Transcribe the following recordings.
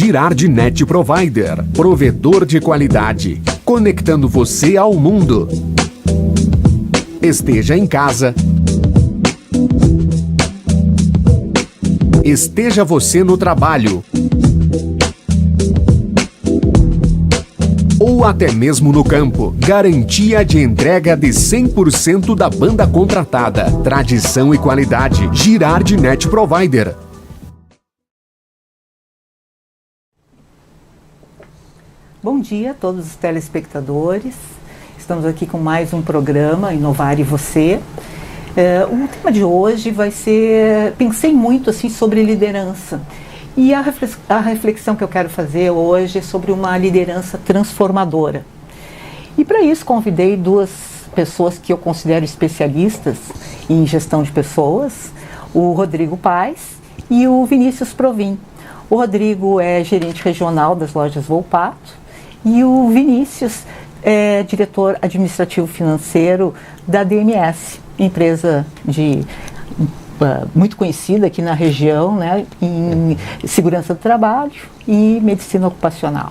Girard Net Provider, provedor de qualidade, conectando você ao mundo. Esteja em casa. Esteja você no trabalho. Ou até mesmo no campo. Garantia de entrega de 100% da banda contratada. Tradição e qualidade. Girard Net Provider. Bom dia a todos os telespectadores. Estamos aqui com mais um programa, Inovar e Você. O tema de hoje vai ser... Pensei muito assim, sobre liderança. E a reflexão que eu quero fazer hoje é sobre uma liderança transformadora. E para isso convidei duas pessoas que eu considero especialistas em gestão de pessoas, o Rodrigo Paes e o Vinícius Provin. O Rodrigo é gerente regional das lojas Volpato e o Vinícius é diretor administrativo financeiro da DMS, empresa muito conhecida aqui na região, né, em segurança do trabalho e medicina ocupacional.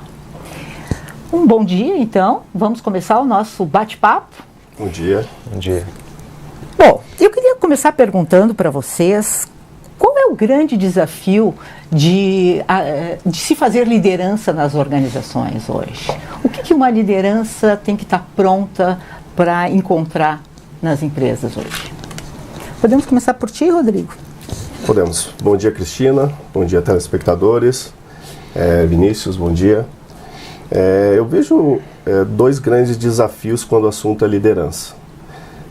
Um bom dia, então. Vamos começar o nosso bate-papo. Bom dia. Bom dia. Bom, eu queria começar perguntando para vocês qual é o grande desafio de se fazer liderança nas organizações hoje. O que uma liderança tem que estar pronta para encontrar nas empresas hoje? Podemos começar por ti, Rodrigo? Podemos. Bom dia, Cristina. Bom dia, telespectadores. Vinícius, bom dia. Eu vejo dois grandes desafios quando o assunto é liderança.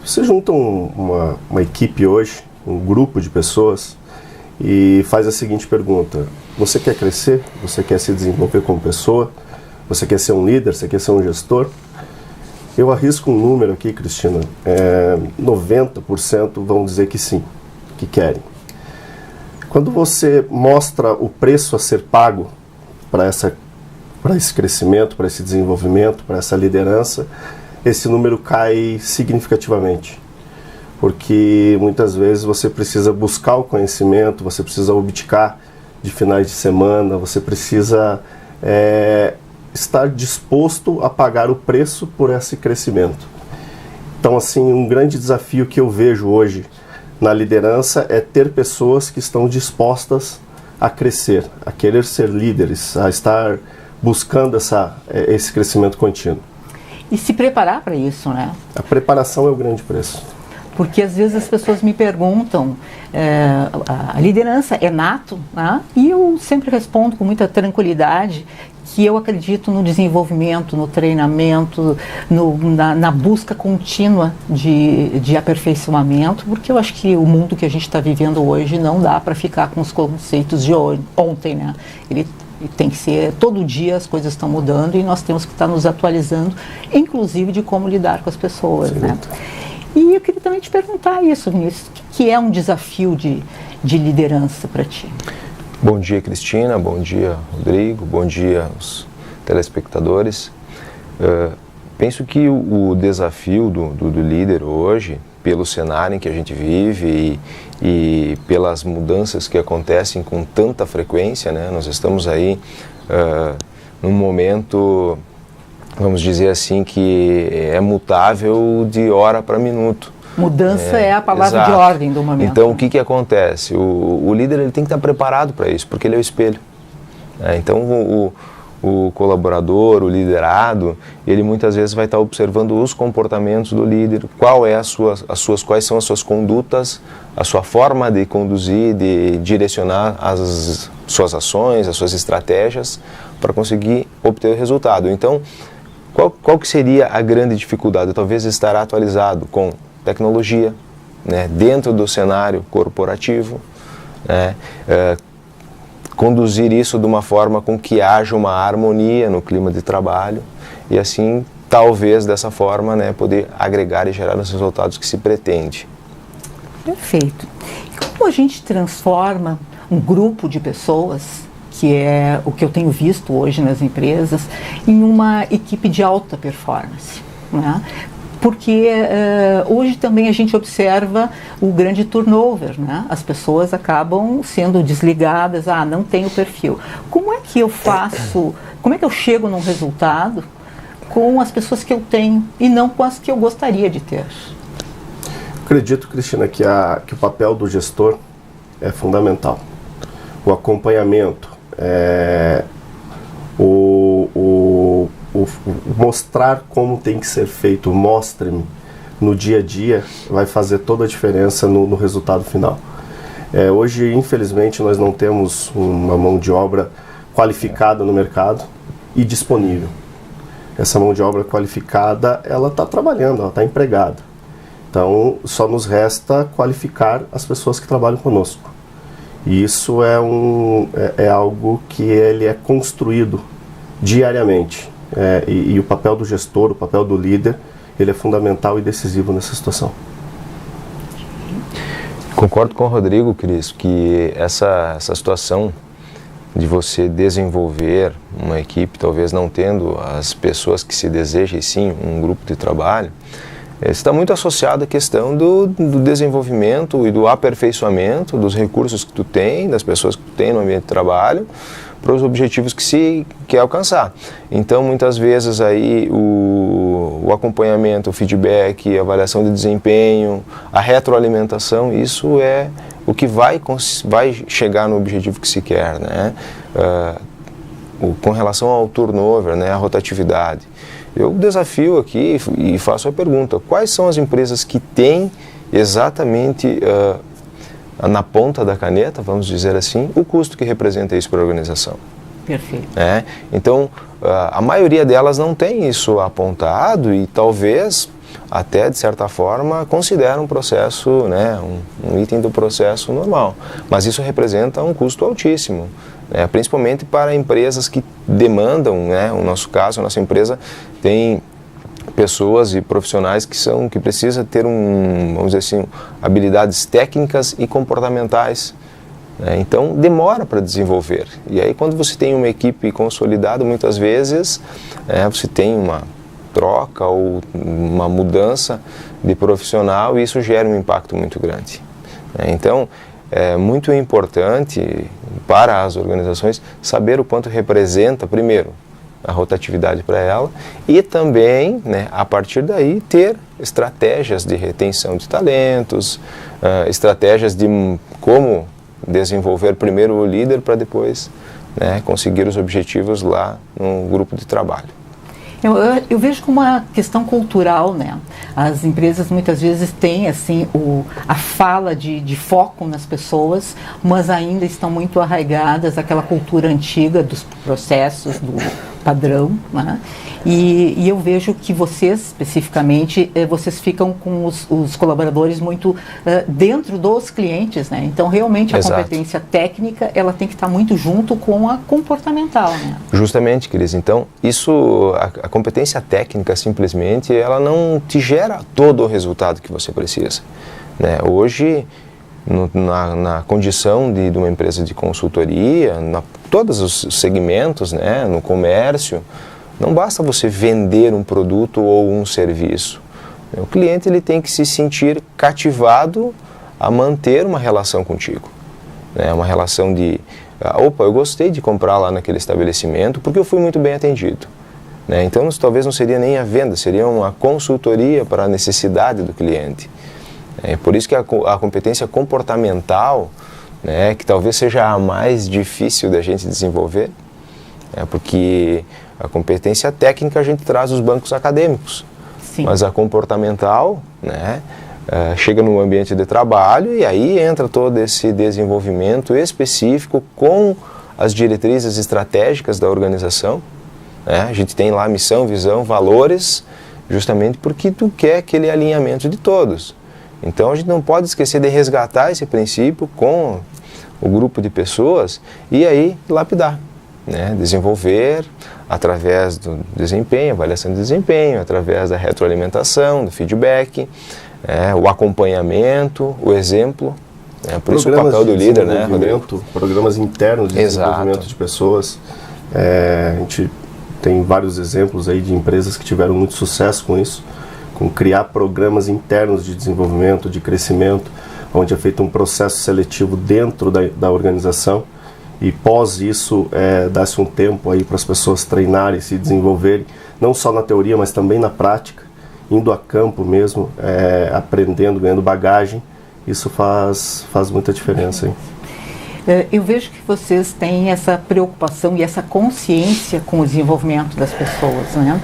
Você junta uma equipe hoje, um grupo de pessoas, e faz a seguinte pergunta: você quer crescer? Você quer se desenvolver como pessoa? Você quer ser um líder? Você quer ser um gestor? Eu arrisco um número aqui, Cristina, 90% vão dizer que sim, que querem. Quando você mostra o preço a ser pago para esse crescimento, para esse desenvolvimento, para essa liderança, esse número cai significativamente. Porque muitas vezes você precisa buscar o conhecimento, você precisa abdicar de finais de semana, você precisa estar disposto a pagar o preço por esse crescimento. Então, assim, um grande desafio que eu vejo hoje na liderança é ter pessoas que estão dispostas a crescer, a querer ser líderes, a estar buscando esse crescimento contínuo. E se preparar para isso, né? A preparação é o grande preço. Porque às vezes as pessoas me perguntam, a liderança é nato, né? E eu sempre respondo com muita tranquilidade que eu acredito no desenvolvimento, no treinamento, na busca contínua de aperfeiçoamento, porque eu acho que o mundo que a gente está vivendo hoje não dá para ficar com os conceitos de ontem, né? Ele tem que ser, todo dia as coisas estão mudando e nós temos que estar nos atualizando, inclusive de como lidar com as pessoas, né? E eu queria também te perguntar isso, Vinícius, o que é um desafio de liderança para ti? Bom dia, Cristina, bom dia, Rodrigo, bom dia aos telespectadores. Penso que o desafio do líder hoje, pelo cenário em que a gente vive e pelas mudanças que acontecem com tanta frequência, né? Nós estamos aí num momento, vamos dizer assim, que é mutável de hora para minuto. Mudança é a palavra exato. De ordem do momento. Então, o que acontece? O líder ele tem que estar preparado para isso, porque ele é o espelho. Então, o colaborador, o liderado, ele muitas vezes vai estar observando os comportamentos do líder, quais são as suas condutas, a sua forma de conduzir, de direcionar as suas ações, as suas estratégias para conseguir obter o resultado. Então, qual que seria a grande dificuldade? Talvez estar atualizado com tecnologia, né, dentro do cenário corporativo, né, conduzir isso de uma forma com que haja uma harmonia no clima de trabalho e assim, talvez dessa forma, né, poder agregar e gerar os resultados que se pretende. Perfeito. E como a gente transforma um grupo de pessoas, que é o que eu tenho visto hoje nas empresas, em uma equipe de alta performance, né? porque hoje também a gente observa o grande turnover, né? As pessoas acabam sendo desligadas, não tenho perfil. Como é que eu faço, como é que eu chego num resultado com as pessoas que eu tenho e não com as que eu gostaria de ter? Acredito, Cristina, que o papel do gestor é fundamental. O acompanhamento, mostrar como tem que ser feito, mostre-me no dia a dia, vai fazer toda a diferença no resultado final. Hoje, infelizmente, nós não temos uma mão de obra qualificada no mercado e disponível. Essa mão de obra qualificada, ela está trabalhando, ela está empregada. Então, só nos resta qualificar as pessoas que trabalham conosco. E isso é algo que ele é construído diariamente. E o papel do gestor, o papel do líder, ele é fundamental e decisivo nessa situação. Concordo com o Rodrigo, Cris, que essa situação de você desenvolver uma equipe, talvez não tendo as pessoas que se deseja, e sim um grupo de trabalho, está muito associado à questão do desenvolvimento e do aperfeiçoamento dos recursos que tu tem, das pessoas que tu tem no ambiente de trabalho, para os objetivos que se quer alcançar. Então, muitas vezes aí o acompanhamento, o feedback, a avaliação de desempenho, a retroalimentação, isso é o que vai chegar no objetivo que se quer, né? Com relação ao turnover, né, a rotatividade. Eu desafio aqui e faço a pergunta: quais são as empresas que têm exatamente na ponta da caneta, vamos dizer assim, o custo que representa isso para a organização? Perfeito. Então, a maioria delas não tem isso apontado e talvez até, de certa forma, considera um processo, né, um item do processo normal. Mas isso representa um custo altíssimo, né, principalmente para empresas que demandam, né, no nosso caso, a nossa empresa tem pessoas e profissionais que precisam ter vamos dizer assim, habilidades técnicas e comportamentais. Então demora para desenvolver. E aí quando você tem uma equipe consolidada, muitas vezes você tem uma troca ou uma mudança de profissional e isso gera um impacto muito grande. Então é muito importante para as organizações saber o quanto representa, primeiro, a rotatividade para ela e também, né, a partir daí, ter estratégias de retenção de talentos, estratégias de como desenvolver primeiro o líder para depois, né, conseguir os objetivos lá no grupo de trabalho. Eu vejo como uma questão cultural, né? As empresas muitas vezes têm assim a fala de foco nas pessoas, mas ainda estão muito arraigadas àquela cultura antiga dos processos, do padrão, né? E eu vejo que vocês, especificamente, vocês ficam com os colaboradores muito dentro dos clientes, né? Então, realmente, a Exato. competência técnica, ela tem que estar muito junto com a comportamental, né? Justamente, Cris. Então, a competência técnica, simplesmente, ela não te gera todo o resultado que você precisa, né? Hoje, na condição de uma empresa de consultoria, todos os segmentos, né, no comércio, não basta você vender um produto ou um serviço. O cliente ele tem que se sentir cativado a manter uma relação contigo, né, uma relação de, eu gostei de comprar lá naquele estabelecimento porque eu fui muito bem atendido. Né? Então, talvez não seria nem a venda, seria uma consultoria para a necessidade do cliente. É por isso que a competência comportamental, né, que talvez seja a mais difícil da gente desenvolver, porque a competência técnica a gente traz dos bancos acadêmicos, Sim. Mas a comportamental, né, chega no ambiente de trabalho e aí entra todo esse desenvolvimento específico com as diretrizes estratégicas da organização. Né? A gente tem lá missão, visão, valores, justamente porque tu quer aquele alinhamento de todos. Então a gente não pode esquecer de resgatar esse princípio com o grupo de pessoas e aí lapidar, né? Desenvolver através do desempenho, avaliação de desempenho, através da retroalimentação, do feedback, o acompanhamento, o exemplo. Por isso o papel do líder, né, Rodrigo? Programas internos de Exato. desenvolvimento de pessoas. A gente tem vários exemplos aí de empresas que tiveram muito sucesso com isso. com criar programas internos de desenvolvimento, de crescimento, onde é feito um processo seletivo dentro da organização, e pós isso dá-se um tempo aí para as pessoas treinarem, se desenvolverem, não só na teoria, mas também na prática, indo a campo mesmo, aprendendo, ganhando bagagem. Isso faz muita diferença, hein? Eu vejo que vocês têm essa preocupação e essa consciência com o desenvolvimento das pessoas, né?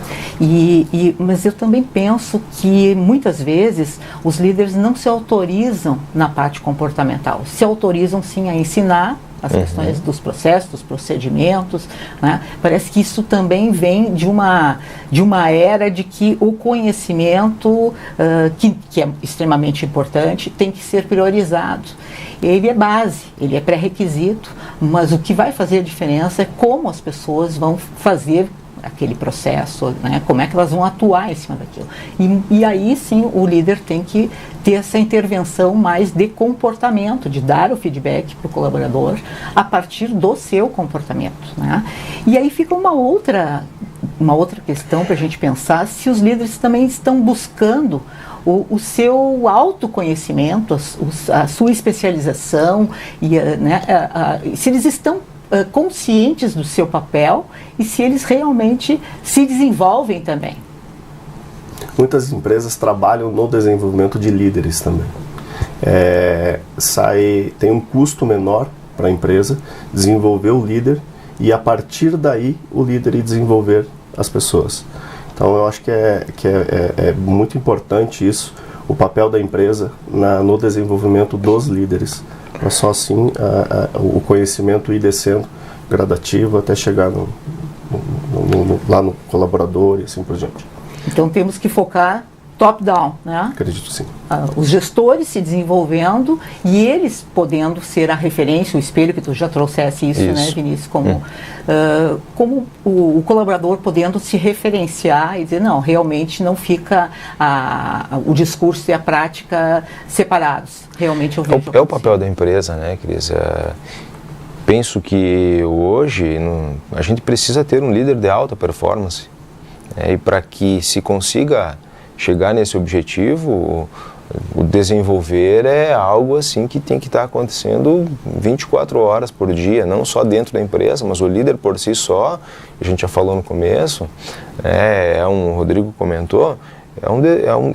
Mas eu também penso que muitas vezes os líderes não se autorizam na parte comportamental, se autorizam sim a ensinar as questões dos processos, dos procedimentos, né? Parece que isso também vem de uma era de que o conhecimento, que é extremamente importante, tem que ser priorizado. Ele é base, ele é pré-requisito, mas o que vai fazer a diferença é como as pessoas vão fazer aquele processo, né? Como é que elas vão atuar em cima daquilo. E aí sim o líder tem que ter essa intervenção mais de comportamento, de dar o feedback para o colaborador a partir do seu comportamento, né? E aí fica uma outra questão para a gente pensar, se os líderes também estão buscando o seu autoconhecimento, a sua especialização, se eles estão conscientes do seu papel e se eles realmente se desenvolvem também. Muitas empresas trabalham no desenvolvimento de líderes também. Tem um custo menor para a empresa desenvolver o líder e a partir daí o líder ir desenvolver as pessoas. Então eu acho que é muito importante isso, o papel da empresa no desenvolvimento dos líderes, para só assim o conhecimento ir descendo gradativo até chegar lá no colaborador e assim por diante. Então temos que focar top-down, né? Acredito sim. Os gestores se desenvolvendo e eles podendo ser a referência, o espelho, que tu já trouxesse isso. Né, Vinícius? Como o colaborador podendo se referenciar e dizer, não, realmente não fica o discurso e a prática separados. Realmente eu vejo. É o papel da empresa, né, Cris? Penso que hoje a gente precisa ter um líder de alta performance. E para que se consiga chegar nesse objetivo, o desenvolver é algo assim que tem que estar acontecendo 24 horas por dia, não só dentro da empresa, mas o líder por si só, a gente já falou no começo, o Rodrigo comentou, é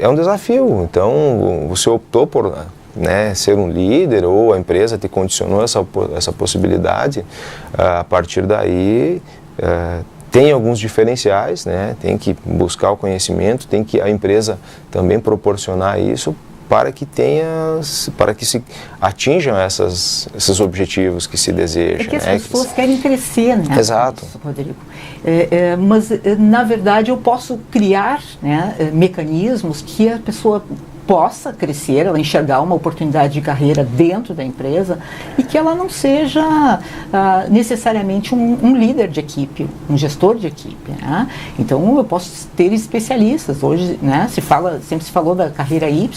um desafio. Então, você optou por ser um líder, ou a empresa te condicionou essa possibilidade, a partir daí tem alguns diferenciais, né? Tem que buscar o conhecimento, tem que a empresa também proporcionar isso para que se atinjam esses objetivos que se desejam. É que as pessoas querem crescer, né? Exato. Isso, Rodrigo. Mas, na verdade, eu posso criar, né, mecanismos que a pessoa possa crescer, ela enxergar uma oportunidade de carreira dentro da empresa e que ela não seja necessariamente um líder de equipe, um gestor de equipe, né? Então eu posso ter especialistas. Hoje, né, sempre se falou da carreira Y,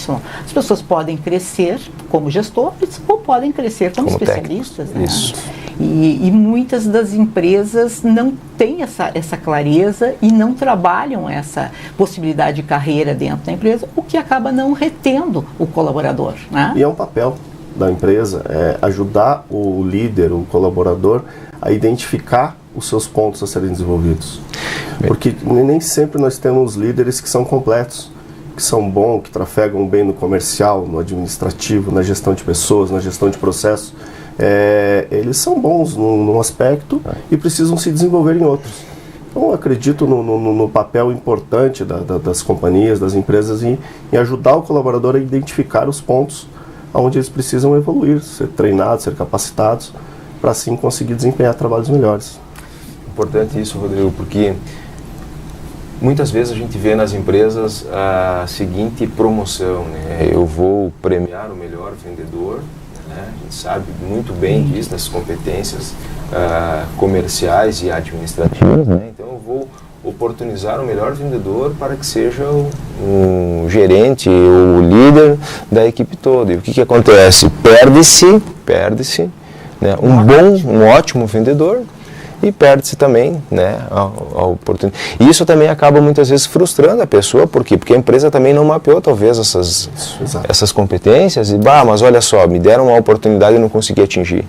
as pessoas podem crescer como gestores ou podem crescer como especialistas, né? Isso. E muitas das empresas não têm essa clareza e não trabalham essa possibilidade de carreira dentro da empresa, o que acaba não retendo o colaborador, né? E é um papel da empresa ajudar o líder, o colaborador, a identificar os seus pontos a serem desenvolvidos. Porque nem sempre nós temos líderes que são completos, que são bons, que trafegam bem no comercial, no administrativo, na gestão de pessoas, na gestão de processos. Eles são bons num aspecto e precisam se desenvolver em outros. Então, eu acredito no papel importante das companhias, das empresas em ajudar o colaborador a identificar os pontos onde eles precisam evoluir, ser treinados, ser capacitados, para assim conseguir desempenhar trabalhos melhores. Importante isso, Rodrigo, porque muitas vezes a gente vê nas empresas a seguinte promoção, né? Eu vou premiar o melhor vendedor, né? A gente sabe muito bem disso, das competências comerciais e administrativas, né? Então eu vou oportunizar o melhor vendedor para que seja o gerente, o líder da equipe toda. E o que acontece? Perde-se, né? Um ótimo vendedor e perde-se também, né, a oportunidade. E isso também acaba muitas vezes frustrando a pessoa, por quê? Porque a empresa também não mapeou talvez essas competências e, mas olha só, me deram uma oportunidade e não consegui atingir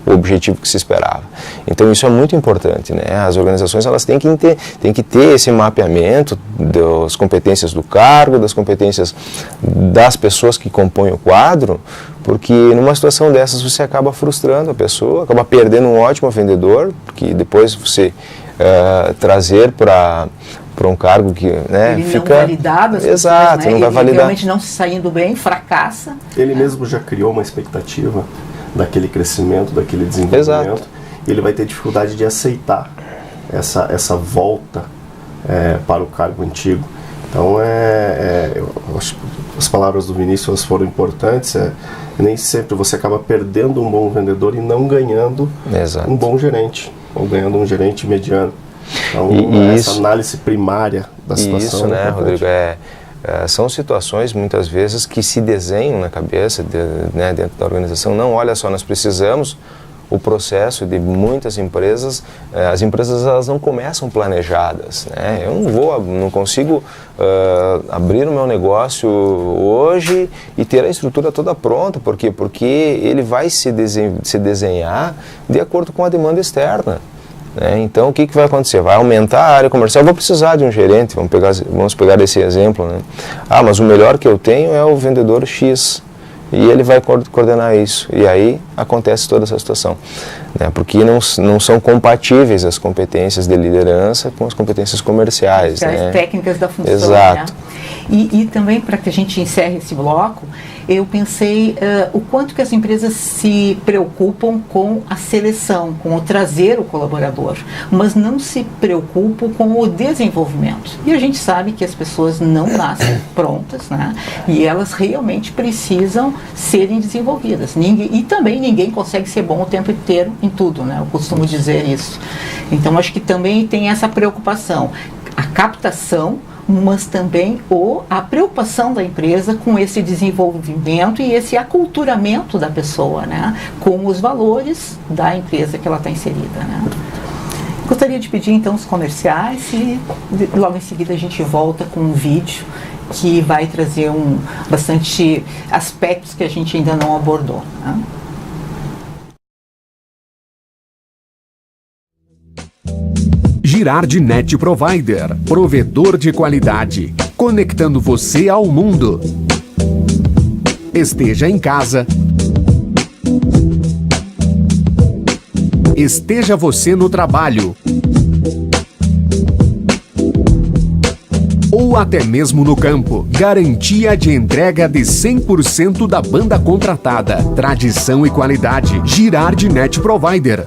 o objetivo que se esperava. Então isso é muito importante, né? As organizações elas têm que ter esse mapeamento das competências do cargo, das competências das pessoas que compõem o quadro, porque numa situação dessas você acaba frustrando a pessoa, acaba perdendo um ótimo vendedor, que depois você trazer para um cargo que, né, ele fica... não validado as Exato, pessoas, né? não vai ele validar. realmente não se saindo bem, fracassa. Ele mesmo já criou uma expectativa daquele crescimento, daquele desenvolvimento. Exato. E ele vai ter dificuldade de aceitar essa volta para o cargo antigo. Então, eu acho que as palavras do Vinícius foram importantes. Nem sempre você acaba perdendo um bom vendedor e não ganhando um bom gerente, ou ganhando um gerente mediano. Então, essa análise primária da situação. Isso, né, Rodrigo, são situações muitas vezes que se desenham na cabeça, né, dentro da organização. Não, olha só, nós precisamos o processo de muitas empresas, as empresas elas não começam planejadas, né? Eu não consigo abrir o meu negócio hoje e ter a estrutura toda pronta, por quê? Porque ele vai se desenhar de acordo com a demanda externa. Então, o que vai acontecer? Vai aumentar a área comercial, eu vou precisar de um gerente, vamos pegar esse exemplo, né? Mas o melhor que eu tenho é o vendedor X, e ele vai coordenar isso, e aí acontece toda essa situação, né? Porque não são compatíveis as competências de liderança com as competências comerciais, as né? técnicas da função. Exato. Né? E também, para que a gente encerre esse bloco, eu pensei o quanto que as empresas se preocupam com a seleção, com o trazer o colaborador, mas não se preocupam com o desenvolvimento. E a gente sabe que as pessoas não nascem prontas, né? E elas realmente precisam serem desenvolvidas. E também ninguém consegue ser bom o tempo inteiro em tudo, né? Eu costumo dizer isso. Então, acho que também tem essa preocupação. A captação, mas também a preocupação da empresa com esse desenvolvimento e esse aculturamento da pessoa, né, com os valores da empresa que ela está inserida, né. Gostaria de pedir então os comerciais e logo em seguida a gente volta com um vídeo que vai trazer bastante aspectos que a gente ainda não abordou, né? Girard Net Provider, provedor de qualidade, conectando você ao mundo. Esteja em casa. Esteja você no trabalho. Ou até mesmo no campo. Garantia de entrega de 100% da banda contratada. Tradição e qualidade. Girard Net Provider.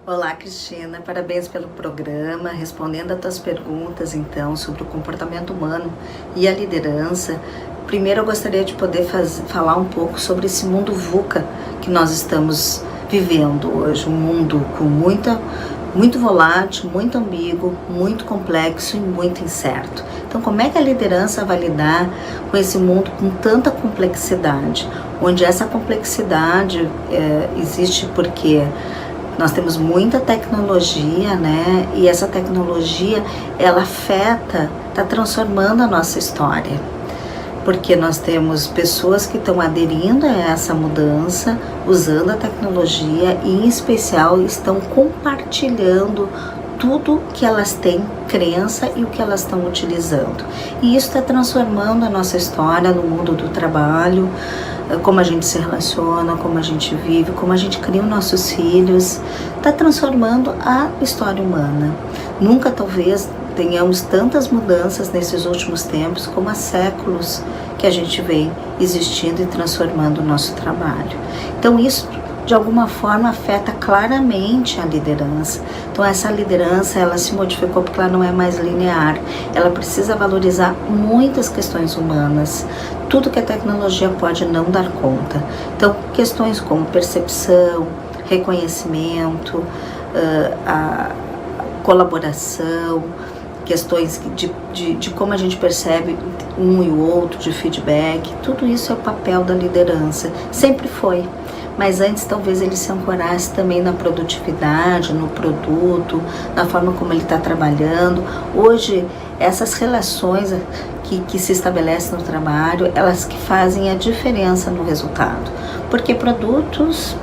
Olá, Cristina, parabéns pelo programa. Respondendo a tuas perguntas, então, sobre o comportamento humano e a liderança, primeiro eu gostaria de poder falar um pouco sobre esse mundo VUCA que nós estamos vivendo hoje, um mundo com muito volátil, muito ambíguo, muito complexo e muito incerto. Então, como é que a liderança vai lidar com esse mundo com tanta complexidade? Onde essa complexidade existe porque nós temos muita tecnologia, né? E essa tecnologia, ela afeta, está transformando a nossa história. Porque nós temos pessoas que estão aderindo a essa mudança, usando a tecnologia e, em especial, estão compartilhando tudo que elas têm crença e o que elas estão utilizando. E isso está transformando a nossa história no mundo do trabalho, como a gente se relaciona, como a gente vive, como a gente cria os nossos filhos, está transformando a história humana. Nunca, talvez, tenhamos tantas mudanças nesses últimos tempos como há séculos que a gente vem existindo e transformando o nosso trabalho. Então, isso, de alguma forma, afeta claramente a liderança. Então, essa liderança, ela se modificou porque ela não é mais linear. Ela precisa valorizar muitas questões humanas, tudo que a tecnologia pode não dar conta. Então, questões como percepção, reconhecimento, a colaboração, questões de como a gente percebe um e o outro, de feedback, tudo isso é o papel da liderança, sempre foi. Mas antes talvez ele se ancorasse também na produtividade, no produto, na forma como ele está trabalhando. Hoje, essas relações que se estabelecem no trabalho, elas que fazem a diferença no resultado. Porque produtos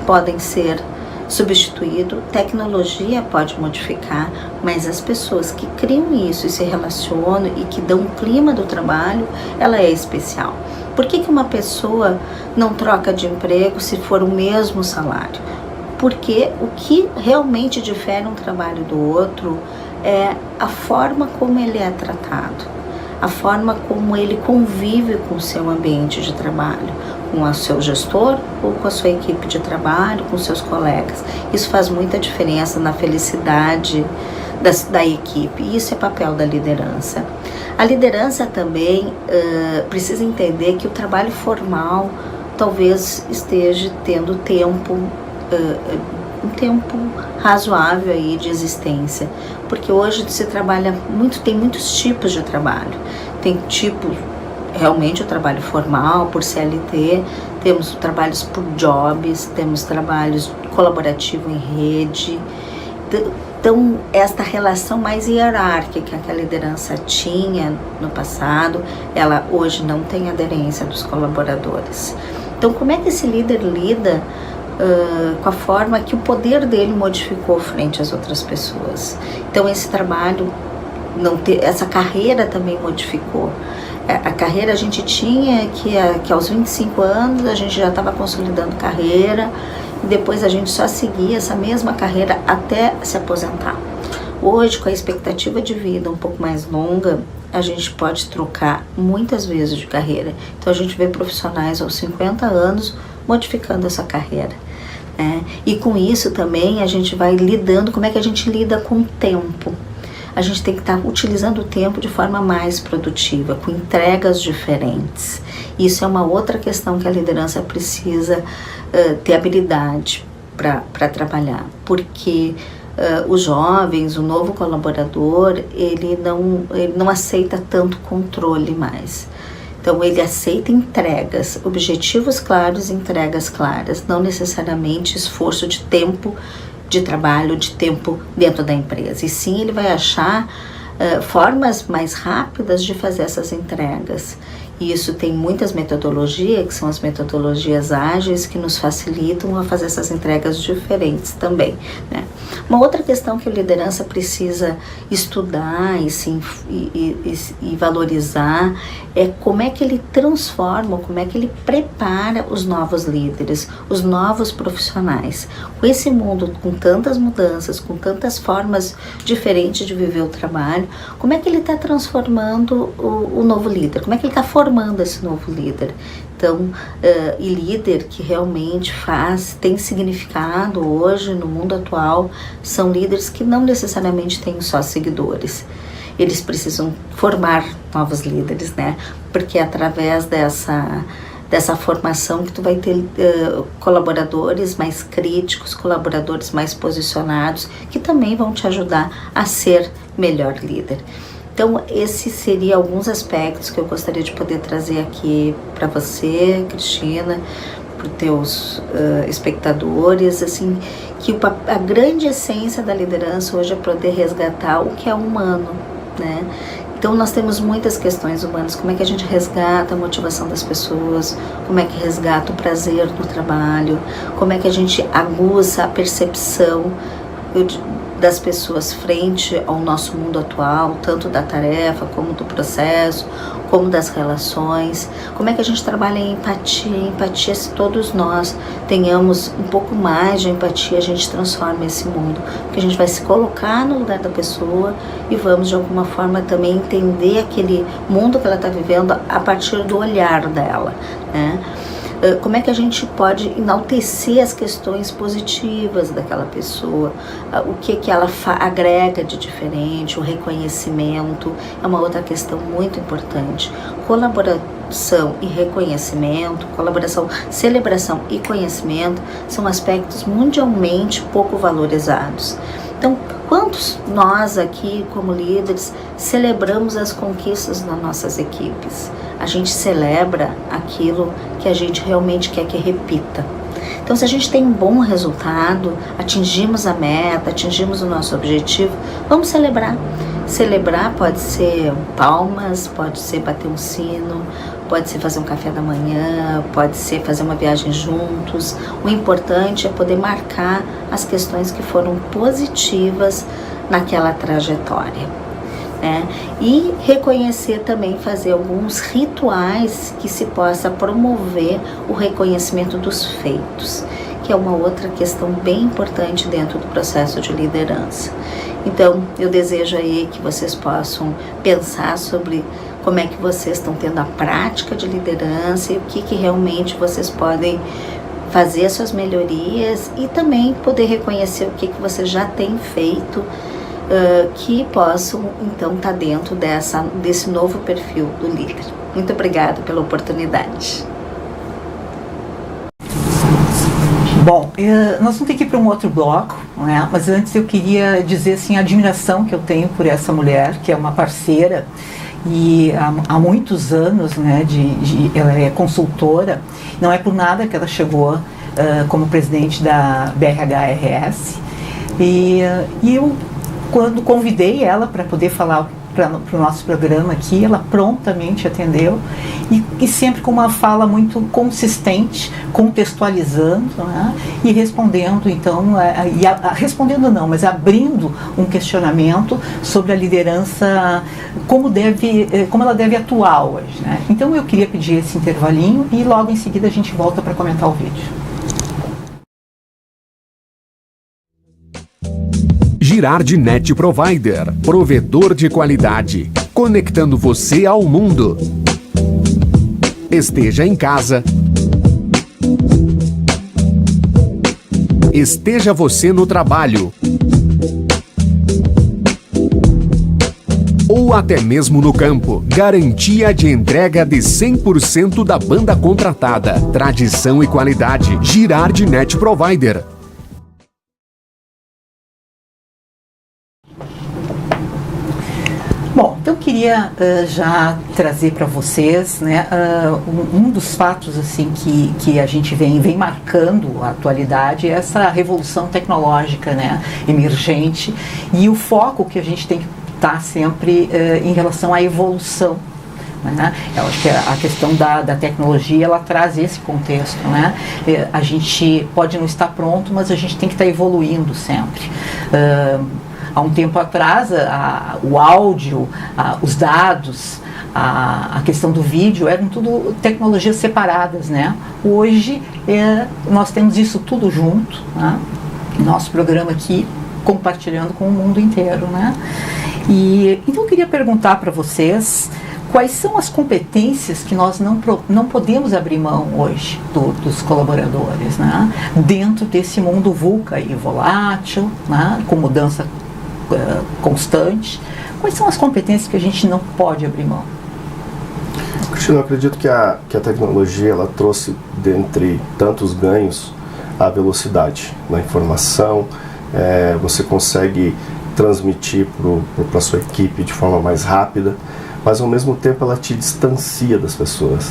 podem ser substituídos, tecnologia pode modificar, mas as pessoas que criam isso e se relacionam e que dão o clima do trabalho, ela é especial. Por que uma pessoa não troca de emprego se for o mesmo salário? Porque o que realmente difere um trabalho do outro é a forma como ele é tratado, a forma como ele convive com o seu ambiente de trabalho, com o seu gestor ou com a sua equipe de trabalho, com seus colegas. Isso faz muita diferença na felicidade da equipe, e isso é papel da liderança. A liderança também precisa entender que o trabalho formal talvez esteja tendo um tempo razoável aí de existência, porque hoje se trabalha muito, tem muitos tipos de trabalho. Tem realmente o trabalho formal, por CLT, temos trabalhos por jobs, temos trabalhos colaborativo em rede. Então, esta relação mais hierárquica que a liderança tinha no passado, ela hoje não tem aderência dos colaboradores. Então, como é que esse líder lida com a forma que o poder dele modificou frente às outras pessoas? Então, esse trabalho, essa carreira também modificou. A carreira a gente tinha que aos 25 anos a gente já estava consolidando carreira, e depois a gente só seguia essa mesma carreira até se aposentar. Hoje, com a expectativa de vida um pouco mais longa, a gente pode trocar muitas vezes de carreira. Então a gente vê profissionais aos 50 anos modificando essa carreira. E com isso também a gente vai lidando, como é que a gente lida com o tempo? A gente tem que estar utilizando o tempo de forma mais produtiva, com entregas diferentes. Isso é uma outra questão que a liderança precisa ter habilidade para trabalhar, porque os jovens, o novo colaborador, ele não aceita tanto controle mais. Então ele aceita entregas, objetivos claros, entregas claras, não necessariamente esforço de tempo de trabalho, de tempo dentro da empresa. E sim, ele vai achar formas mais rápidas de fazer essas entregas. E isso tem muitas metodologias, que são as metodologias ágeis, que nos facilitam a fazer essas entregas diferentes também, né? Uma outra questão que a liderança precisa estudar e valorizar é como é que ele transforma, como é que ele prepara os novos líderes, os novos profissionais. Com esse mundo, com tantas mudanças, com tantas formas diferentes de viver o trabalho, como é que ele está transformando o novo líder? Como é que ele está formando esse novo líder? Então, e líder que realmente tem significado hoje no mundo atual, são líderes que não necessariamente têm só seguidores. Eles precisam formar novos líderes, né? Porque é através dessa formação que tu vai ter colaboradores mais críticos, colaboradores mais posicionados, que também vão te ajudar a ser melhor líder. Então, esses seriam alguns aspectos que eu gostaria de poder trazer aqui para você, Cristina, para os teus espectadores, assim, que a grande essência da liderança hoje é poder resgatar o que é humano, né? Então, nós temos muitas questões humanas, como é que a gente resgata a motivação das pessoas, como é que resgata o prazer no trabalho, como é que a gente aguça a percepção das pessoas frente ao nosso mundo atual, tanto da tarefa, como do processo, como das relações. Como é que a gente trabalha em empatia, se todos nós tenhamos um pouco mais de empatia, a gente transforma esse mundo, porque a gente vai se colocar no lugar da pessoa e vamos de alguma forma também entender aquele mundo que ela está vivendo a partir do olhar dela, né? Como é que a gente pode enaltecer as questões positivas daquela pessoa, o que ela agrega de diferente, o reconhecimento é uma outra questão muito importante. Colaboração e reconhecimento, celebração e conhecimento são aspectos mundialmente pouco valorizados. Então, quantos nós aqui, como líderes, celebramos as conquistas das nossas equipes? A gente celebra aquilo que a gente realmente quer que repita. Então, se a gente tem um bom resultado, atingimos a meta, atingimos o nosso objetivo, vamos celebrar. Celebrar pode ser palmas, pode ser bater um sino, pode ser fazer um café da manhã, pode ser fazer uma viagem juntos. O importante é poder marcar as questões que foram positivas naquela trajetória, né? E reconhecer também, fazer alguns rituais que se possa promover o reconhecimento dos feitos, que é uma outra questão bem importante dentro do processo de liderança. Então, eu desejo aí que vocês possam pensar sobre como é que vocês estão tendo a prática de liderança e o que realmente vocês podem fazer as suas melhorias e também poder reconhecer o que vocês já têm feito, que possam então estar dentro desse novo perfil do líder. Muito obrigada pela oportunidade. Bom, nós vamos ter que ir para um outro bloco, né? Mas antes eu queria dizer assim, a admiração que eu tenho por essa mulher, que é uma parceira e há muitos anos, né, ela é consultora. Não é por nada que ela chegou como presidente da BRHRS. E eu, quando convidei ela para poder falar para o nosso programa aqui, ela prontamente atendeu e sempre com uma fala muito consistente, contextualizando, né, e respondendo, então, respondendo não, mas abrindo um questionamento sobre a liderança, como ela deve atuar hoje, né? Então eu queria pedir esse intervalinho e logo em seguida a gente volta para comentar o vídeo. Girardi Net Provider, provedor de qualidade, conectando você ao mundo. Esteja em casa. Esteja você no trabalho. Ou até mesmo no campo. Garantia de entrega de 100% da banda contratada. Tradição e qualidade. Girardi Net Provider. Bom, então eu queria já trazer para vocês, né, um dos fatos assim que a gente vem marcando a atualidade é essa revolução tecnológica, né, emergente, e o foco que a gente tem que estar sempre em relação à evolução. Né? Eu acho que a questão da tecnologia, ela traz esse contexto, né? A gente pode não estar pronto, mas a gente tem que estar evoluindo sempre. Há um tempo atrás, o áudio, os dados, a questão do vídeo eram tudo tecnologias separadas, né? Hoje nós temos isso tudo junto, né? Nosso programa aqui compartilhando com o mundo inteiro, né? E então eu queria perguntar para vocês quais são as competências que nós não podemos abrir mão hoje dos colaboradores, né? Dentro desse mundo VUCA e volátil, né? Com mudança constante. Quais são as competências que a gente não pode abrir mão? Cristina, eu acredito que a tecnologia ela trouxe, dentre tantos ganhos, a velocidade na informação. Você consegue transmitir para a sua equipe de forma mais rápida, mas ao mesmo tempo ela te distancia das pessoas.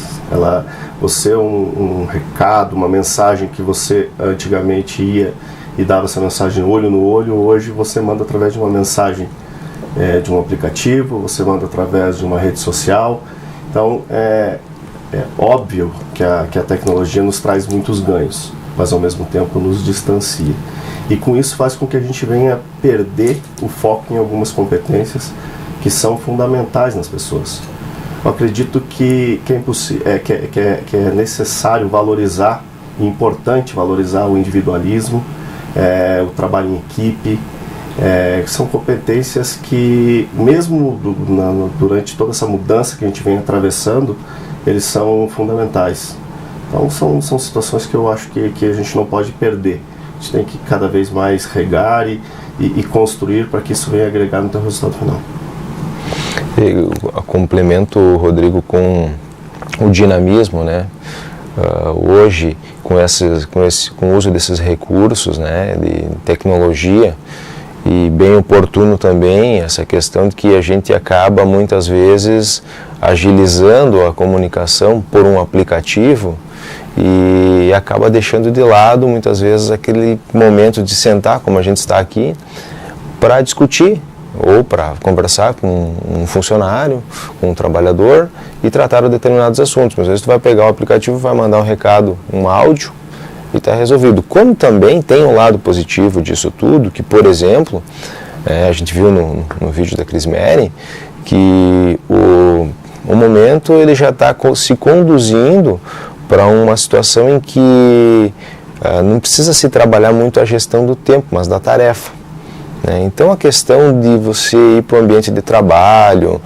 Você um recado, uma mensagem que você antigamente ia e dava essa mensagem olho no olho, hoje você manda através de uma mensagem de um aplicativo, você manda através de uma rede social. Então é óbvio que a tecnologia nos traz muitos ganhos, mas ao mesmo tempo nos distancia. E com isso faz com que a gente venha perder o foco em algumas competências que são fundamentais nas pessoas. Eu acredito que é necessário valorizar, e importante valorizar o individualismo, o trabalho em equipe. São competências que, mesmo durante toda essa mudança que a gente vem atravessando, eles são fundamentais. Então são situações que eu acho que a gente não pode perder. A gente tem que cada vez mais regar e construir para que isso venha agregar no teu resultado final. Eu complemento, Rodrigo, com o dinamismo, né? Hoje, com o uso desses recursos, né, de tecnologia, E bem oportuno também essa questão de que a gente acaba muitas vezes agilizando a comunicação por um aplicativo e acaba deixando de lado muitas vezes aquele momento de sentar, como a gente está aqui, para discutir ou para conversar com um funcionário, com um trabalhador e tratar determinados assuntos. Mas às vezes tu vai pegar o aplicativo, vai mandar um recado, um áudio e está resolvido. Como também tem um lado positivo disso tudo, que por exemplo, a gente viu no vídeo da Crismeri, que o momento ele já está se conduzindo para uma situação em que não precisa se trabalhar muito a gestão do tempo, mas da tarefa. Né? Então a questão de você ir para o ambiente de trabalho,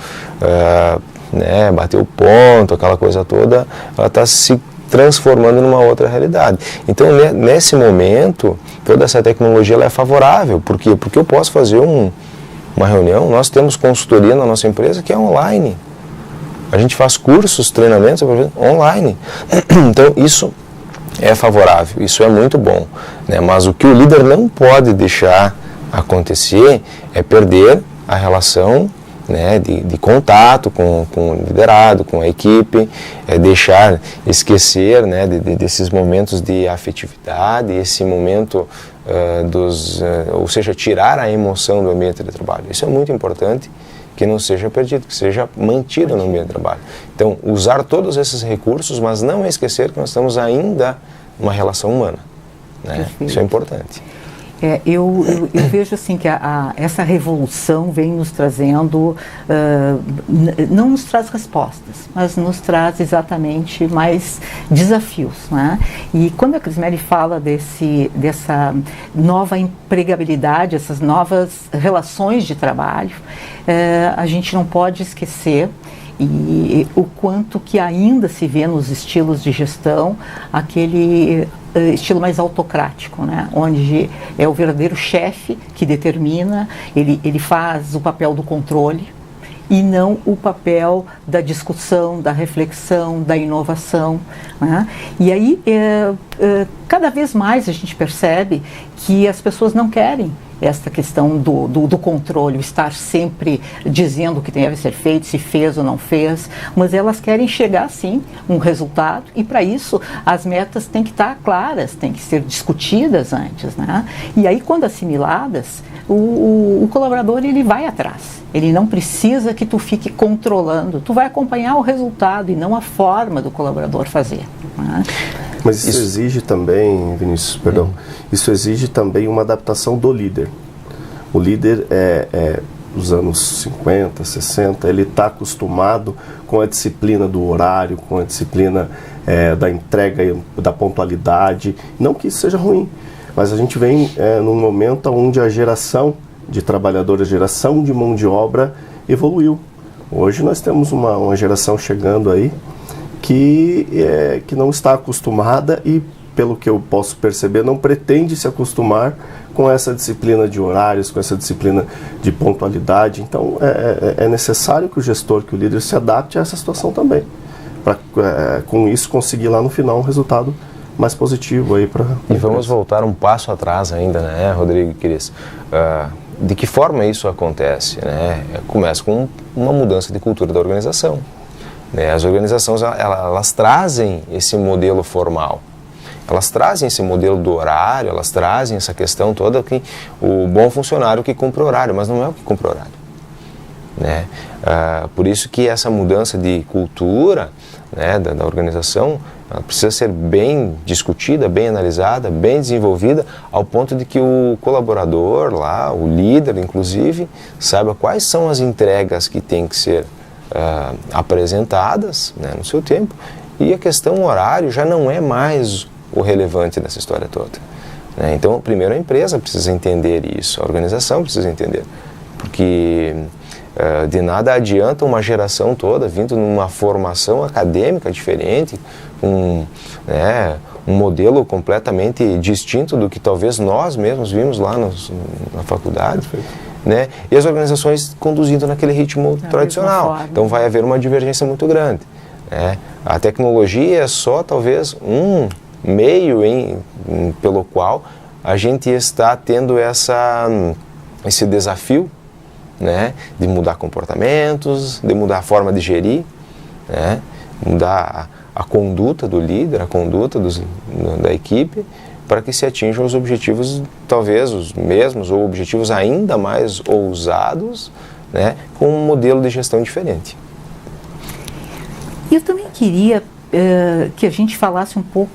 bater o ponto, aquela coisa toda, ela está se transformando numa outra realidade. Então nesse momento, toda essa tecnologia ela é favorável. Por quê? Porque eu posso fazer uma reunião, nós temos consultoria na nossa empresa que é online. A gente faz cursos, treinamentos online. Então, isso é favorável, isso é muito bom. Né? Mas o que o líder não pode deixar acontecer é perder a relação, né, de contato com o liderado, com a equipe, deixar esquecer, né, desses momentos de afetividade, esse momento ou seja, tirar a emoção do ambiente de trabalho. Isso é muito importante, que não seja perdido, que seja mantido no ambiente de trabalho. Então, usar todos esses recursos, mas não esquecer que nós estamos ainda numa relação humana. Né? Isso é importante. Eu vejo assim que essa revolução vem nos trazendo, não nos traz respostas, mas nos traz exatamente mais desafios. Né? E quando a Crismeri fala dessa nova empregabilidade, essas novas relações de trabalho, a gente não pode esquecer e o quanto que ainda se vê nos estilos de gestão aquele estilo mais autocrático, né? Onde é o verdadeiro chefe que determina, ele faz o papel do controle e não o papel da discussão, da reflexão, da inovação. Né? E aí, cada vez mais a gente percebe que as pessoas não querem esta questão do controle, estar sempre dizendo o que deve ser feito, se fez ou não fez, mas elas querem chegar, sim, um resultado, e para isso as metas têm que estar claras, têm que ser discutidas antes. Né? E aí, quando assimiladas, o colaborador ele vai atrás, ele não precisa que tu fique controlando, tu vai acompanhar o resultado e não a forma do colaborador fazer. Né? Mas isso exige também, Vinícius, isso exige também uma adaptação do líder. O líder dos anos 50, 60, ele está acostumado com a disciplina do horário, com a disciplina da entrega, da pontualidade. Não que isso seja ruim, mas a gente vem num momento onde a geração de trabalhadores, a geração de mão de obra evoluiu. Hoje nós temos uma geração chegando aí que não está acostumada e, pelo que eu posso perceber, não pretende se acostumar com essa disciplina de horários, com essa disciplina de pontualidade. Então, é necessário que o gestor, que o líder se adapte a essa situação também, para com isso conseguir lá no final um resultado mais positivo aí para. E vamos voltar um passo atrás ainda, né, Rodrigo e Cris? De que forma isso acontece? Né? Começa com uma mudança de cultura da organização. As organizações elas trazem esse modelo formal, elas trazem esse modelo do horário, elas trazem essa questão toda que o bom funcionário que cumpre o horário, mas não é o que cumpre o horário. Né? Por isso que essa mudança de cultura, né, da organização, ela precisa ser bem discutida, bem analisada, bem desenvolvida, ao ponto de que o colaborador lá, o líder inclusive, saiba quais são as entregas que tem que ser apresentadas, né, no seu tempo, e a questão horário já não é mais o relevante dessa história toda. Né? Então, primeiro a empresa precisa entender isso, a organização precisa entender, porque de nada adianta uma geração toda vindo numa formação acadêmica diferente, um modelo completamente distinto do que talvez nós mesmos vimos lá na faculdade. Né? E as organizações conduzindo naquele ritmo tradicional. Então vai haver uma divergência muito grande. Né? A tecnologia é só talvez um meio pelo qual a gente está tendo essa esse desafio, né, de mudar comportamentos, de mudar a forma de gerir, né, mudar a conduta do líder, a conduta da equipe, para que se atinjam os objetivos, talvez os mesmos, ou objetivos ainda mais ousados, né, com um modelo de gestão diferente. Eu também queria que a gente falasse um pouco,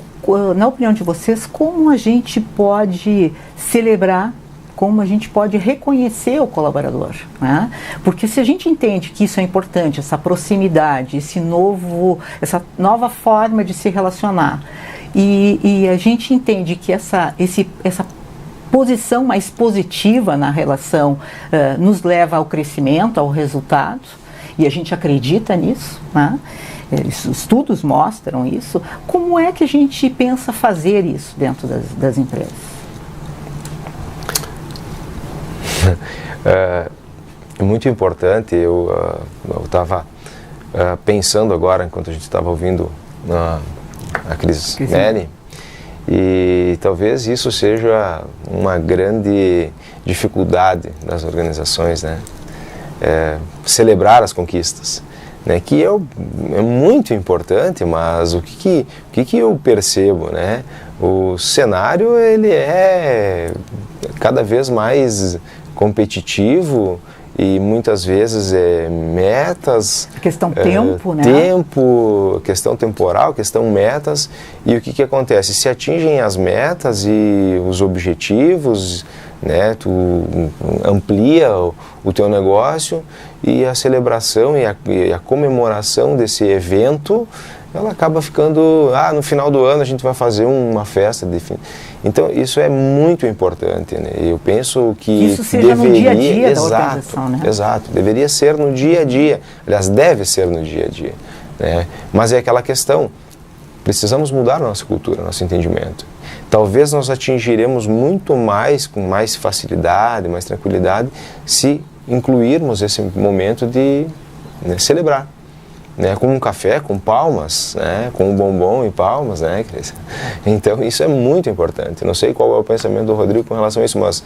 na opinião de vocês, como a gente pode celebrar, como a gente pode reconhecer o colaborador, né? Porque se a gente entende que isso é importante, essa proximidade, essa nova forma de se relacionar, e a gente entende que essa posição mais positiva na relação nos leva ao crescimento, ao resultado, e a gente acredita nisso, né? Estudos mostram isso. Como é que a gente pensa fazer isso dentro das empresas? É muito importante. Eu estava pensando agora, enquanto a gente estava ouvindo a Cris Neri, e talvez isso seja uma grande dificuldade das organizações, né? Celebrar as conquistas, né? Que é muito importante, mas o que eu percebo, né? O cenário ele é cada vez mais competitivo e muitas vezes metas, questão tempo, né? Tempo, questão temporal, questão metas, e o que acontece? Se atingem as metas e os objetivos, né? Tu amplia o teu negócio, e a celebração e a comemoração desse evento, ela acaba ficando, no final do ano a gente vai fazer uma festa. Então isso é muito importante, né? Eu penso que isso seja deveria, no dia a dia da organização, né? Exato, deveria ser no dia a dia, aliás, deve ser no dia a dia, né? Mas é aquela questão, precisamos mudar a nossa cultura, nosso entendimento. Talvez nós atingiremos muito mais, com mais facilidade, mais tranquilidade, se incluirmos esse momento de celebrar, né, com um café, com palmas, né, com um bombom e palmas, né, Cris? Então isso é muito importante. Não sei qual é o pensamento do Rodrigo com relação a isso, mas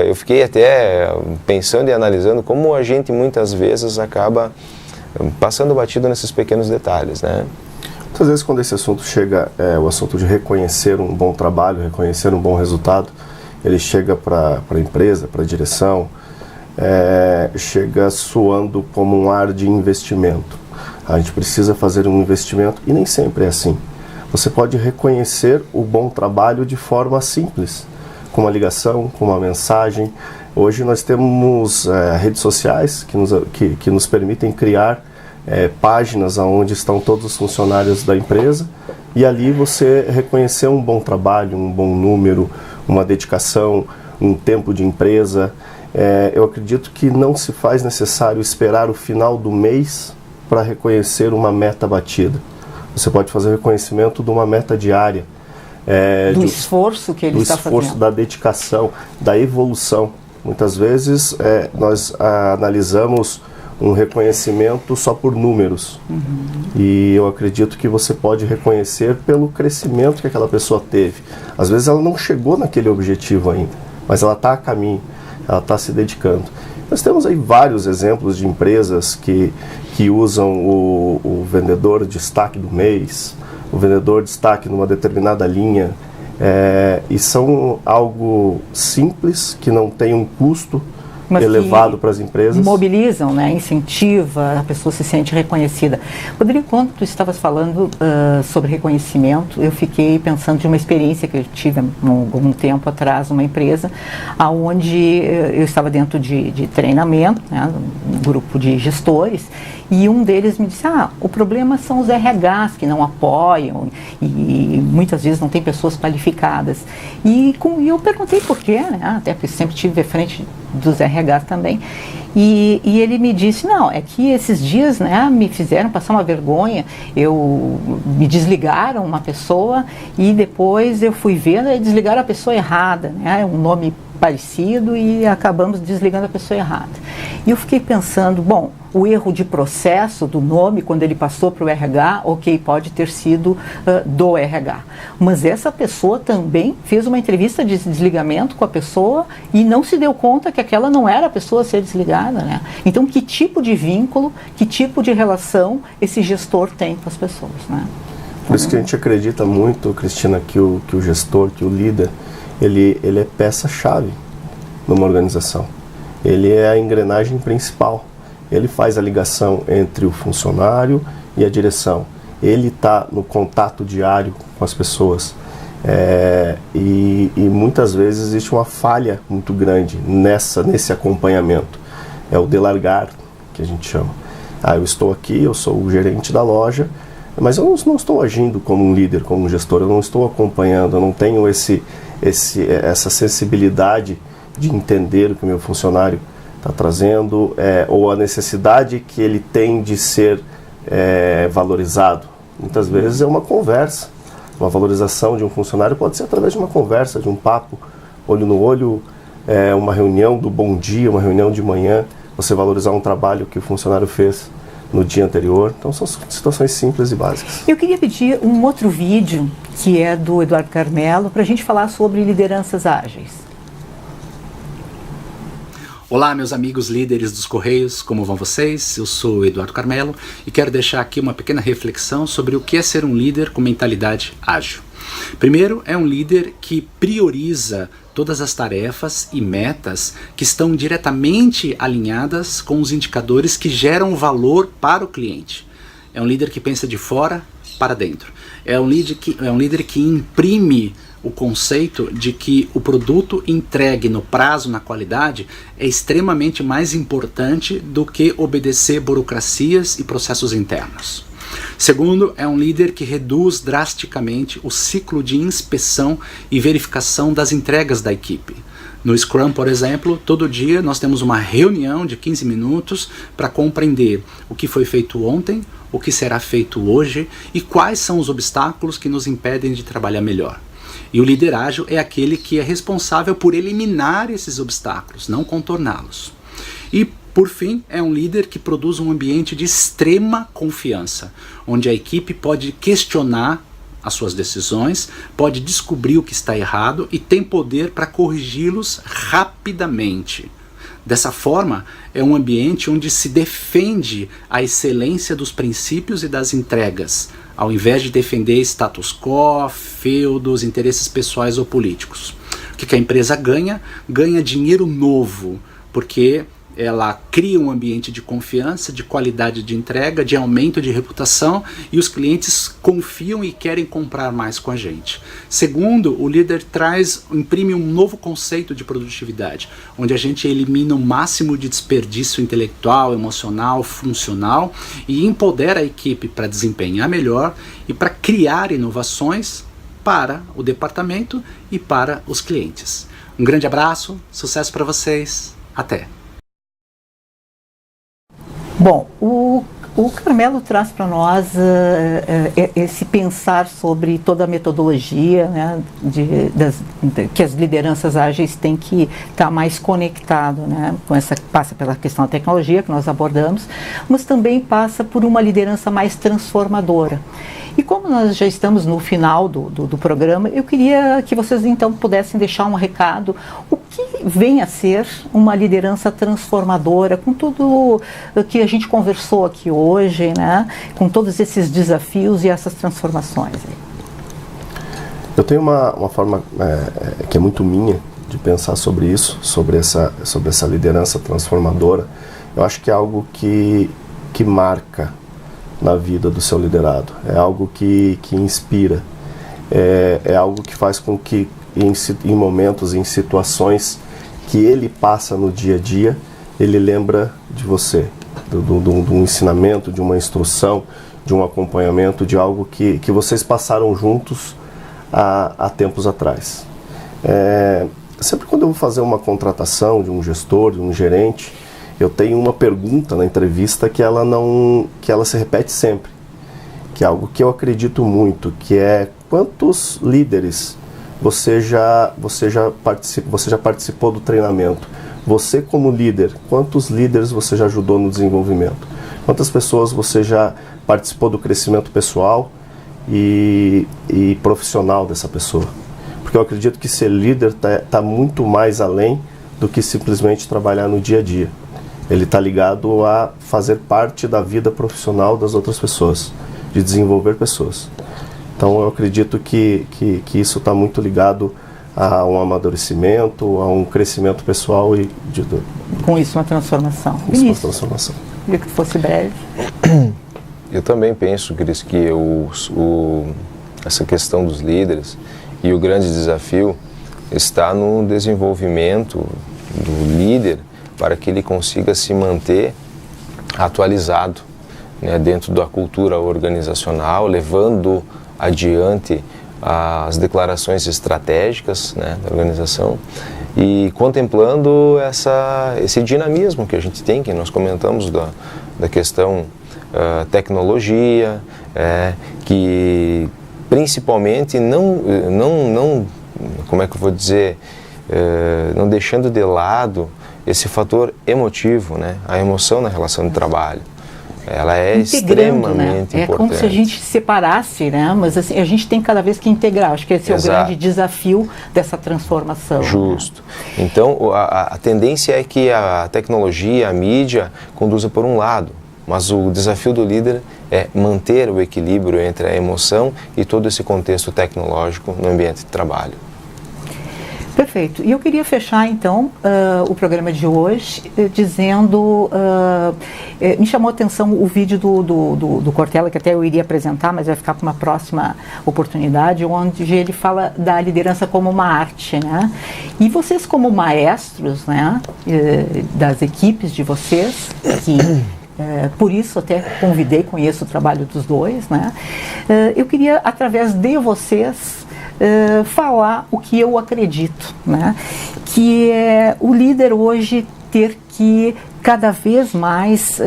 eu fiquei até pensando e analisando como a gente muitas vezes acaba passando batido nesses pequenos detalhes, né? Muitas vezes quando esse assunto chega, o assunto de reconhecer um bom trabalho, reconhecer um bom resultado, ele chega para a empresa, para a direção, chega soando como um ar de investimento. A gente precisa fazer um investimento e nem sempre é assim. Você pode reconhecer o bom trabalho de forma simples, com uma ligação, com uma mensagem. Hoje nós temos redes sociais que nos permitem criar páginas onde estão todos os funcionários da empresa, e ali você reconhecer um bom trabalho, um bom número, uma dedicação, um tempo de empresa. Eu acredito que não se faz necessário esperar o final do mês para reconhecer uma meta batida. Você pode fazer reconhecimento de uma meta diária. Do esforço que ele está fazendo. Do esforço, da dedicação, da evolução. Muitas vezes nós analisamos um reconhecimento só por números. Uhum. E eu acredito que você pode reconhecer pelo crescimento que aquela pessoa teve. Às vezes ela não chegou naquele objetivo ainda, mas ela está a caminho, ela está se dedicando. Nós temos aí vários exemplos de empresas que usam o vendedor destaque do mês, o vendedor destaque numa determinada linha, e são algo simples, que não tem um custo elevado para as empresas. Mobilizam, né? Incentiva, a pessoa se sente reconhecida. Rodrigo, quando tu estavas falando sobre reconhecimento, eu fiquei pensando de uma experiência que eu tive algum tempo atrás numa empresa, onde eu estava dentro de treinamento, né, um grupo de gestores, e um deles me disse, o problema são os RHs que não apoiam e muitas vezes não tem pessoas qualificadas. E eu perguntei por quê, né? Até porque sempre estive à frente dos RHs também. E ele me disse, não, é que esses dias, né, me fizeram passar uma vergonha, me desligaram uma pessoa e depois eu fui ver, desligaram a pessoa errada, né, um nome parecido e acabamos desligando a pessoa errada. E eu fiquei pensando, bom, o erro de processo do nome, quando ele passou para o RH, ok, pode ter sido do RH. Mas essa pessoa também fez uma entrevista de desligamento com a pessoa e não se deu conta que aquela não era a pessoa a ser desligada, né? Então, que tipo de vínculo, que tipo de relação esse gestor tem com as pessoas, né? Por isso que a gente acredita muito, Cristina, que o gestor, que o líder, ele é peça-chave numa organização. Ele é a engrenagem principal. Ele faz a ligação entre o funcionário e a direção. Ele está no contato diário com as pessoas. E muitas vezes existe uma falha muito grande nesse acompanhamento. É o delargar, que a gente chama. Eu estou aqui, eu sou o gerente da loja, mas eu não estou agindo como um líder, como um gestor, eu não estou acompanhando, eu não tenho essa sensibilidade de entender o que o meu funcionário está trazendo, ou a necessidade que ele tem de ser valorizado. Muitas vezes é uma conversa, uma valorização de um funcionário pode ser através de uma conversa, de um papo, olho no olho, uma reunião do bom dia, uma reunião de manhã, você valorizar um trabalho que o funcionário fez no dia anterior. Então são situações simples e básicas. Eu queria pedir um outro vídeo, que é do Eduardo Carmelo, para a gente falar sobre lideranças ágeis. Olá, meus amigos líderes dos Correios, como vão vocês? Eu sou o Eduardo Carmelo e quero deixar aqui uma pequena reflexão sobre o que é ser um líder com mentalidade ágil. Primeiro, é um líder que prioriza todas as tarefas e metas que estão diretamente alinhadas com os indicadores que geram valor para o cliente. É um líder que pensa de fora para dentro. É um líder que imprime o conceito de que o produto entregue no prazo, na qualidade, é extremamente mais importante do que obedecer burocracias e processos internos. Segundo, é um líder que reduz drasticamente o ciclo de inspeção e verificação das entregas da equipe. No Scrum, por exemplo, todo dia nós temos uma reunião de 15 minutos para compreender o que foi feito ontem, o que será feito hoje e quais são os obstáculos que nos impedem de trabalhar melhor. E o líder ágil é aquele que é responsável por eliminar esses obstáculos, não contorná-los. E, por fim, é um líder que produz um ambiente de extrema confiança, onde a equipe pode questionar as suas decisões, pode descobrir o que está errado e tem poder para corrigi-los rapidamente. Dessa forma, é um ambiente onde se defende a excelência dos princípios e das entregas, ao invés de defender status quo, feudos, interesses pessoais ou políticos. O que a empresa ganha? Ganha dinheiro novo, porque ela cria um ambiente de confiança, de qualidade de entrega, de aumento de reputação e os clientes confiam e querem comprar mais com a gente. Segundo, o líder imprime um novo conceito de produtividade, onde a gente elimina o máximo de desperdício intelectual, emocional, funcional e empodera a equipe para desempenhar melhor e para criar inovações para o departamento e para os clientes. Um grande abraço, sucesso para vocês, até! Bom, o Carmelo traz para nós esse pensar sobre toda a metodologia, né, que as lideranças ágeis têm que estar mais conectado, né, passa pela questão da tecnologia que nós abordamos, mas também passa por uma liderança mais transformadora. E como nós já estamos no final do programa, eu queria que vocês então pudessem deixar um recado, o que vem a ser uma liderança transformadora, com tudo que a gente conversou aqui hoje, né? Com todos esses desafios e essas transformações. Eu tenho uma forma que é muito minha de pensar sobre isso, sobre essa liderança transformadora. Eu acho que é algo que marca na vida do seu liderado, é algo que inspira, é algo que faz com que em momentos, em situações que ele passa no dia a dia, ele lembra de você, de um ensinamento, de uma instrução, de um acompanhamento, de algo que vocês passaram juntos há tempos atrás. Sempre quando eu vou fazer uma contratação de um gestor, de um gerente, eu tenho uma pergunta na entrevista que ela se repete sempre, que é algo que eu acredito muito, que é: quantos líderes você já participou do treinamento? Você, como líder, quantos líderes você já ajudou no desenvolvimento? Quantas pessoas você já participou do crescimento pessoal e profissional dessa pessoa? Porque eu acredito que ser líder tá muito mais além do que simplesmente trabalhar no dia a dia. Ele está ligado a fazer parte da vida profissional das outras pessoas, de desenvolver pessoas. Então eu acredito que isso está muito ligado a um amadurecimento, a um crescimento pessoal e com isso uma transformação. Com isso uma transformação. Queria que fosse breve. Eu também penso, Cris, que essa questão dos líderes e o grande desafio está no desenvolvimento do líder para que ele consiga se manter atualizado, né, dentro da cultura organizacional, levando adiante as declarações estratégicas, né, da organização e contemplando esse dinamismo que a gente tem, que nós comentamos da questão tecnologia, que principalmente não como é que eu vou dizer, não deixando de lado esse fator emotivo, né, a emoção na relação de trabalho. Ela é extremamente importante. É como se a gente separasse, né? Mas assim, a gente tem cada vez que integrar. Acho que esse é o grande desafio dessa transformação. Justo. Né? Então, a tendência é que a tecnologia, a mídia, conduza por um lado. Mas o desafio do líder é manter o equilíbrio entre a emoção e todo esse contexto tecnológico no ambiente de trabalho. Perfeito. E eu queria fechar, então, o programa de hoje dizendo... me chamou a atenção o vídeo do Cortella, que até eu iria apresentar, mas vai ficar para uma próxima oportunidade, onde ele fala da liderança como uma arte, né? E vocês, como maestros, né, das equipes de vocês, que... por isso até conheço o trabalho dos dois, né? Eu queria, através de vocês, falar o que eu acredito, né? Que é o líder hoje ter que cada vez mais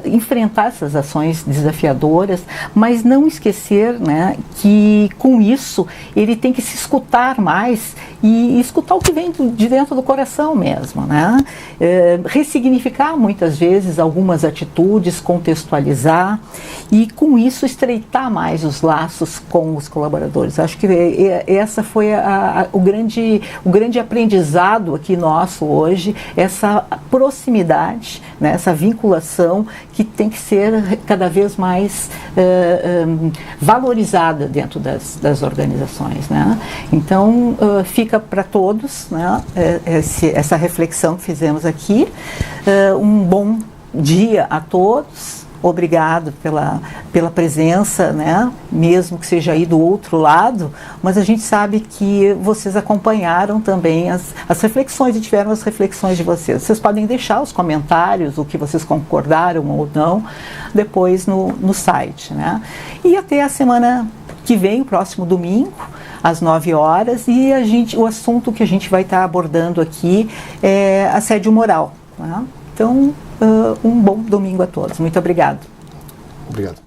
enfrentar essas ações desafiadoras, mas não esquecer, né, que com isso ele tem que se escutar mais e escutar o que vem de dentro do coração mesmo, né? Ressignificar muitas vezes algumas atitudes, contextualizar e com isso estreitar mais os laços com os colaboradores. Acho que essa foi o grande aprendizado aqui nosso hoje, essa proximidade, né, essa vinculação que tem que ser cada vez mais valorizada dentro das organizações, né? Então fica para todos, né, essa reflexão que fizemos aqui. Um bom dia a todos. Obrigado pela presença, né? Mesmo que seja aí do outro lado, mas a gente sabe que vocês acompanharam também as reflexões e tiveram as reflexões de vocês. Vocês podem deixar os comentários, o que vocês concordaram ou não, depois no site, né? E até a semana que vem, o próximo domingo, às 9 horas, e o assunto que a gente vai estar abordando aqui é assédio moral, né? Então, um bom domingo a todos. Muito obrigado. Obrigado.